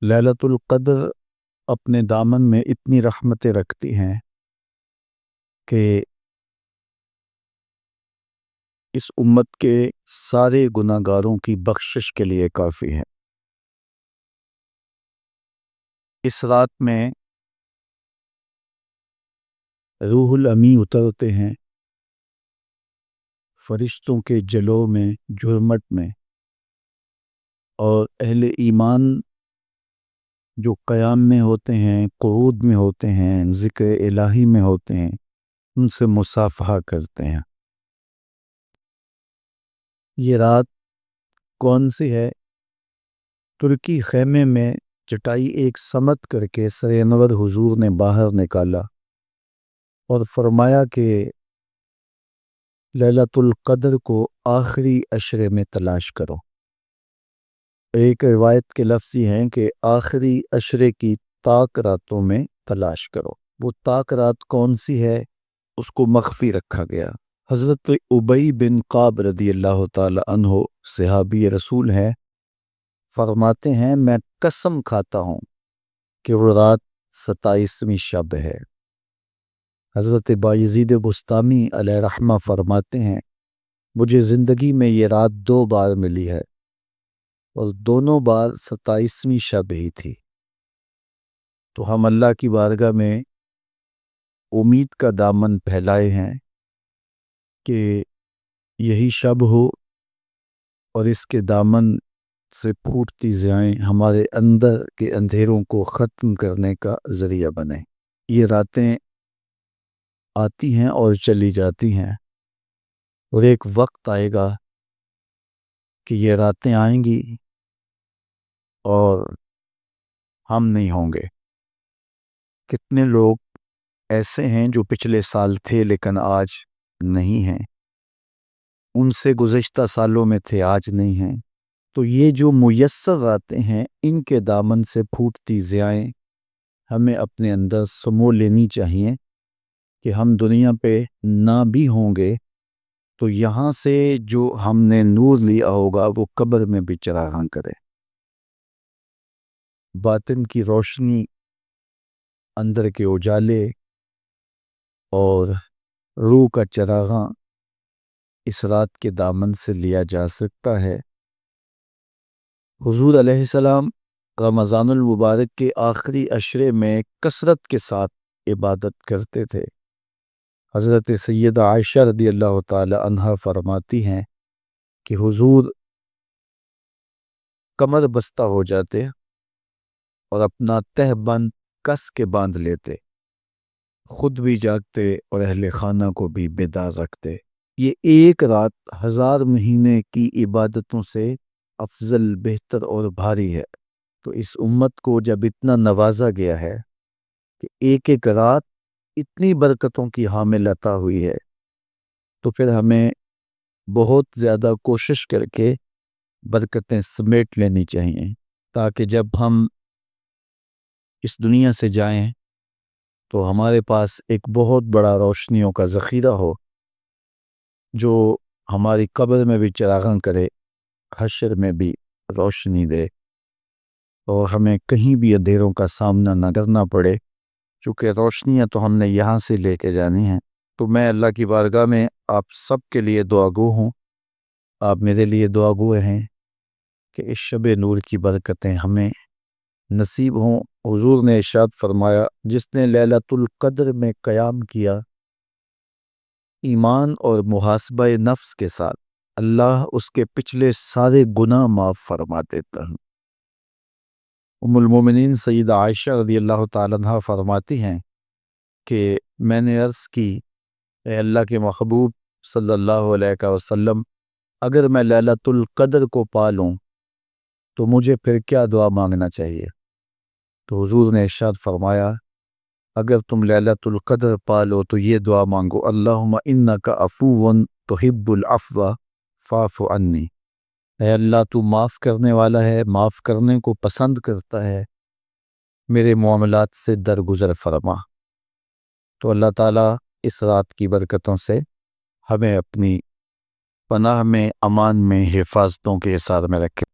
لیلۃ القدر اپنے دامن میں اتنی رحمتیں رکھتی ہیں کہ اس امت کے سارے گناہ گاروں کی بخشش کے لیے کافی ہے۔ اس رات میں روح الامی اترتے ہیں فرشتوں کے جلو میں، جھرمٹ میں، اور اہل ایمان جو قیام میں ہوتے ہیں، قعود میں ہوتے ہیں، ذکر الہی میں ہوتے ہیں، ان سے مصافحہ کرتے ہیں۔ یہ رات کون سی ہے؟ ترکی خیمے میں چٹائی ایک سمت کر کے سرینور حضور نے باہر نکالا اور فرمایا کہ لیلۃ القدر کو آخری عشرے میں تلاش کرو۔ ایک روایت کے لفظ یہ ہیں کہ آخری عشرے کی طاق راتوں میں تلاش کرو۔ وہ طاق رات کون سی ہے؟ اس کو مخفی رکھا گیا۔ حضرت ابی بن کعب رضی اللہ تعالی عنہ صحابی رسول ہیں، فرماتے ہیں میں قسم کھاتا ہوں کہ وہ رات 27ویں شب ہے۔ حضرت بایزید بستامی علیہ رحمہ فرماتے ہیں مجھے زندگی میں یہ رات 2 بار ملی ہے اور دونوں بار 27ویں شب ہی تھی۔ تو ہم اللہ کی بارگاہ میں امید کا دامن پھیلائے ہیں کہ یہی شب ہو اور اس کے دامن سے پھوٹتی ضیائیں ہمارے اندر کے اندھیروں کو ختم کرنے کا ذریعہ بنے۔ یہ راتیں آتی ہیں اور چلی جاتی ہیں، اور ایک وقت آئے گا کہ یہ راتیں آئیں گی اور ہم نہیں ہوں گے۔ کتنے لوگ ایسے ہیں جو پچھلے سال تھے لیکن آج نہیں ہیں، ان سے گزشتہ سالوں میں تھے آج نہیں ہیں۔ تو یہ جو میسر راتیں ہیں ان کے دامن سے پھوٹتی ضیائیں ہمیں اپنے اندر سمو لینی چاہیے کہ ہم دنیا پہ نہ بھی ہوں گے تو یہاں سے جو ہم نے نور لیا ہوگا وہ قبر میں بھی چراغاں کرے۔ باطن کی روشنی، اندر کے اجالے اور روح کا چراغاں اس رات کے دامن سے لیا جا سکتا ہے۔ حضور علیہ السلام رمضان المبارک کے آخری عشرے میں کثرت کے ساتھ عبادت کرتے تھے۔ حضرت سیدہ عائشہ رضی اللہ تعالی عنہا فرماتی ہیں کہ حضور کمر بستہ ہو جاتے اور اپنا تہ بند کس کے باندھ لیتے، خود بھی جاگتے اور اہل خانہ کو بھی بیدار رکھتے۔ یہ ایک رات 1000 مہینے کی عبادتوں سے افضل، بہتر اور بھاری ہے۔ تو اس امت کو جب اتنا نوازا گیا ہے کہ ایک ایک رات اتنی برکتوں کی حامل عطا ہوئی ہے، تو پھر ہمیں بہت زیادہ کوشش کر کے برکتیں سمیٹ لینی چاہیے تاکہ جب ہم اس دنیا سے جائیں تو ہمارے پاس ایک بہت بڑا روشنیوں کا ذخیرہ ہو جو ہماری قبر میں بھی چراغاں کرے، حشر میں بھی روشنی دے، اور ہمیں کہیں بھی اندھیروں کا سامنا نہ کرنا پڑے، چونکہ روشنیاں تو ہم نے یہاں سے لے کے جانی ہیں۔ تو میں اللہ کی بارگاہ میں آپ سب کے لیے دعا گو ہوں، آپ میرے لیے دعا گو ہیں کہ اس شب نور کی برکتیں ہمیں نصیب ہوں۔ حضور نے ارشاد فرمایا جس نے لیلۃ القدر میں قیام کیا ایمان اور محاسبہ نفس کے ساتھ، اللہ اس کے پچھلے سارے گناہ معاف فرما دیتا ہے۔ ام المومنین سیدہ عائشہ رضی اللہ تعالیٰ عنہا فرماتی ہیں کہ میں نے عرض کی اے اللہ کے محبوب صلی اللہ علیہ وسلم، اگر میں لیلۃ القدر کو پا لوں تو مجھے پھر کیا دعا مانگنا چاہیے؟ تو حضور نے ارشاد فرمایا اگر تم لیلۃ القدر پا لو تو یہ دعا مانگو، اللہم انک عفو تحب العفو فاعف عنی۔ اے اللہ تو معاف کرنے والا ہے، معاف کرنے کو پسند کرتا ہے، میرے معاملات سے درگزر فرما۔ تو اللہ تعالیٰ اس رات کی برکتوں سے ہمیں اپنی پناہ میں، امان میں، حفاظتوں کے حصار میں رکھے۔